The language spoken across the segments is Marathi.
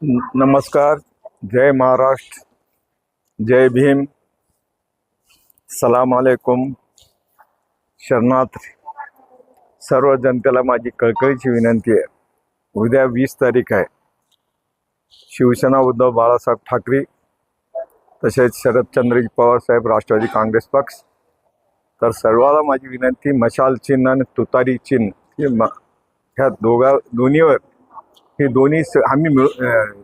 नमस्कार. जय महाराष्ट्र. जय भीम. सलाम अलैकुम. शरणार्थ. सर्व जनतेला माझी कळकळीची विनंती आहे. उद्या 20 तारीख आहे. शिवसेना उद्धव बाळासाहेब ठाकरे तसेच शरदचंद्रजी पवार साहेब राष्ट्रवादी काँग्रेस पक्ष, तर सर्वाला माझी विनंती, मशाल चिन्ह आणि तुतारी चिन्ह ह्या दोन्हीवर हे दोन्ही आम्ही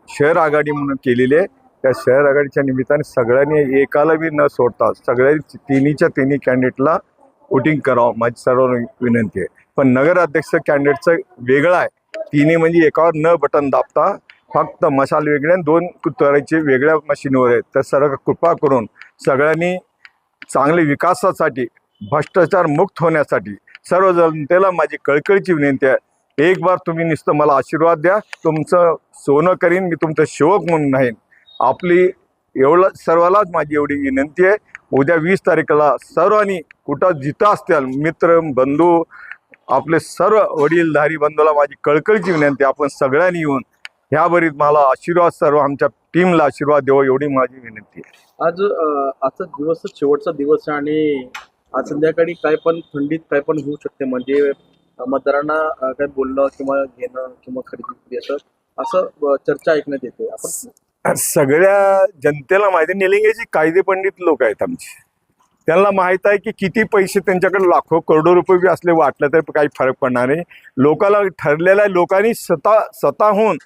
शहर आघाडी म्हणून केलेली आहे. त्या शहर आघाडीच्या निमित्ताने सगळ्यांनी एकाला बी न सोडता सगळ्या तिन्हीच्या तिन्ही कॅन्डिडेटला वोटिंग करावं माझी सर्व विनंती आहे. पण नगराध्यक्ष कॅन्डिडेटचं वेगळं आहे. तिन्ही म्हणजे एकावर न बटन दाबता फक्त मशाल वेगळे आणि 2 तुतारीचे वेगळ्या मशीनवर आहेत. तर सर्व कृपा करून सगळ्यांनी चांगले विकासासाठी, भ्रष्टाचार मुक्त होण्यासाठी सर्व जनतेला माझी कळकळीची विनंती आहे. एक बार तुम्ही नुसतं मला आशीर्वाद द्या. तुमचं सोनं करीन, मी तुमचं सेवक म्हणून नाही. आपली एवढं सर्वांनाच माझी एवढी विनंती आहे. उद्या 20 तारखेला सर्वांनी कुठं जिथं असतील मित्र बंधू आपले सर्व वडीलधारी बंधूला माझी कळकळीची विनंती आहे. आपण सगळ्यांनी येऊन ह्यावरील मला आशीर्वाद, सर्व आमच्या टीमला आशीर्वाद द्यावा एवढी माझी विनंती आहे. आज आजचा दिवस शेवटचा दिवस आहे आणि आज संध्याकाळी काय पण थंडीत काय पण होऊ शकते. म्हणजे मतदारांना काय बोलणं किंवा घेणं किंवा खरेदी असं चर्चा ऐकण्यात येते. आपण सगळ्या जनतेला माहिती आहे, निलंगेची कायदे पंडित लोक आहेत आमचे. त्यांना माहीत आहे की किती पैसे त्यांच्याकडे लाखो करोडो रुपये बी असले वाटलं तर काही फरक पडणार नाही. लोकाला ठरलेल्या लोकांनी स्वतःहून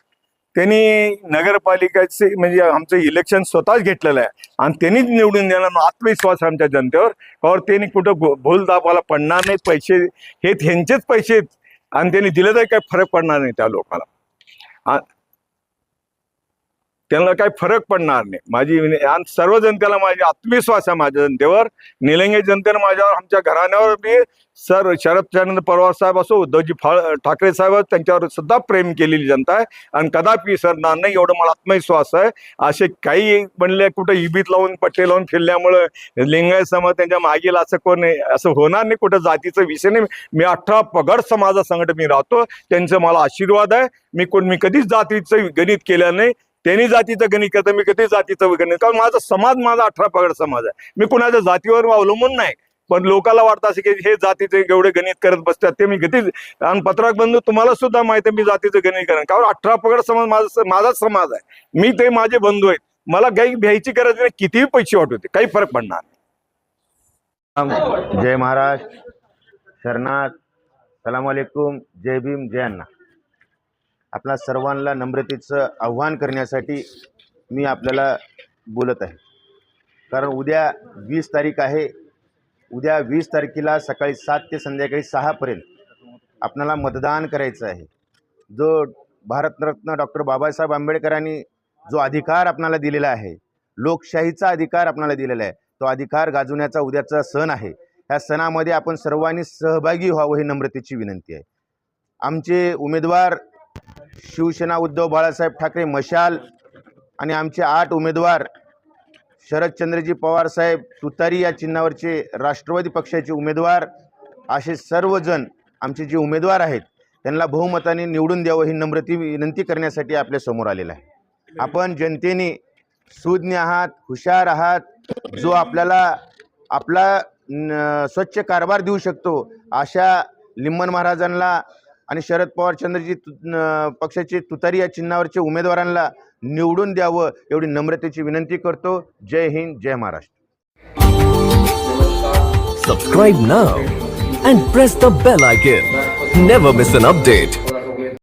त्यांनी नगरपालिकेचे म्हणजे आमचं इलेक्शन स्वतःच घेतलेलं आहे आणि त्यांनीच निवडून देणार. आत्मविश्वास आमच्या जनतेवर, और त्यांनी कुठं भूल दाबाला पडणार नाही. पैसे हे त्यांचेच पैसे आहेत आणि त्यांनी दिले तर काही फरक पडणार नाही त्या लोकांना. त्यांना काही फरक पडणार नाही. माझी आणि सर्व जनतेला माझी आत्मविश्वास आहे माझ्या जनतेवर. निलंगे जनतेनं माझ्यावर, आमच्या घराण्यावर बी सर शरदचंद्र पवार साहेब असो, उद्धवजी ठाकरे साहेब त्यांच्यावर सुद्धा प्रेम केलेली जनता आहे आणि कदापि सरणार नाही एवढं मला आत्मविश्वास आहे. असे काही म्हणले कुठं इबीत लावून पट्टे लावून फिरल्यामुळं लिंगायत समाज त्यांच्या मागील असं कोण नाही, असं होणार नाही. कुठं जातीचा विषय नाही. मी 18 पगड समाजासंगत मी राहतो. त्यांचं मला आशीर्वाद आहे. मी कधीच जातीचं गणित केलं नाही. त्यांनी जातीचं गणित करतं, मी कधी जातीचं गणित, कारण माझा समाज माझा 18 पगड समाज आहे. मी कुणाच्या जातीवर अवलंबून नाही. पण लोकांना वाटतं असं की हे जातीचे एवढे गणित करत बसतात, ते मी कधीच. आणि पत्रक बंधू तुम्हाला सुद्धा माहिती आहे मी जातीचं गणित करेन, कारण 18 पगड समाज माझाच समाज आहे. मी ते माझे बंधू आहेत. मला काही भ्यायची गरज नाही. कितीही पैसे वाटवते काही फरक पडणार नाही. जय महाराष्ट्र. शरणार्थ. सलाम अलैकुम. जय भीम. जय अण्णा. आपल्या सर्वांना नम्रतेचं आव्हान करण्यासाठी मी आपल्याला बोलत आहे. कारण उद्या 20 तारीख आहे. उद्या 20 तारखेला सकाळी 7 ते संध्याकाळी 6 पर्यंत आपल्याला मतदान करायचं आहे. जो भारतरत्न डॉक्टर बाबासाहेब आंबेडकरांनी जो अधिकार आपल्याला दिलेला आहे, लोकशाहीचा अधिकार आपल्याला दिलेला आहे, तो अधिकार गाजवण्याचा उद्याचा सण आहे. ह्या सणामध्ये आपण सर्वांनी सहभागी व्हावं ही नम्रतेची विनंती आहे. आमचे उमेदवार शिवसेना उद्धव बाळासाहेब ठाकरे मशाल आणि आमचे 8 उमेदवार शरदचंद्रजी पवार साहेब तुतारी या चिन्हावरचे राष्ट्रवादी पक्षाचे उमेदवार, असे सर्वजण आमचे जे उमेदवार आहेत त्यांना बहुमताने निवडून द्यावं ही नम्रते विनंती करण्यासाठी आपल्या समोर आलेला आहे. आपण जनतेने सुज्ञ आहात, हुशार आहात, जो आपल्याला आपला स्वच्छ कारभार देऊ शकतो अशा लिम्मन महाराजांना आणि शरद पवार चंद्रजी पक्षाचे तुतारी या चिन्हावरचे उमेदवारांना निवडून द्यावं एवढी नम्रतेची विनंती करतो. जय हिंद. जय Maharashtra. Subscribe now and press the bell icon. Never miss an update.